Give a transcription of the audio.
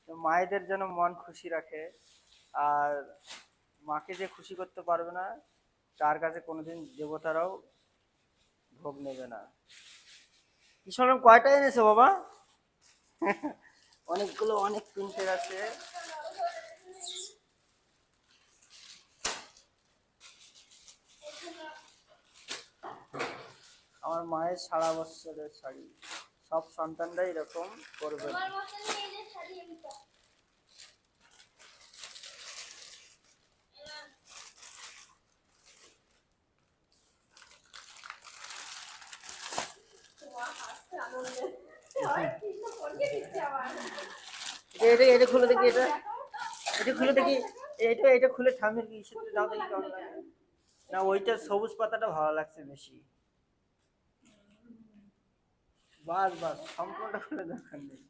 তো মায়েদের যেন মন খুশি রাখে। আর মাকে যে খুশি করতে পারবে না, তার কাছে কোনোদিন দেবতারাও ভোগ নেবে না। কি শুনলাম, কয়টা এনেছো বাবা? অনেকগুলো, অনেক প্রিন্টের আছে। আমার মায়ের সারা বছরের শাড়ি, সব সন্তানরাই এরকম করবে। এটা এটা খুলে দেখি, এটা খুলে দেখি, এটা খুলে ঠামের কি সাথে দাও দেখি কেমন লাগে। না, ওইটা সবুজ পাতাটা ভালো লাগছে বেশি। বাস বাস, সম্পূর্ণটা খুলে দরকার নেই।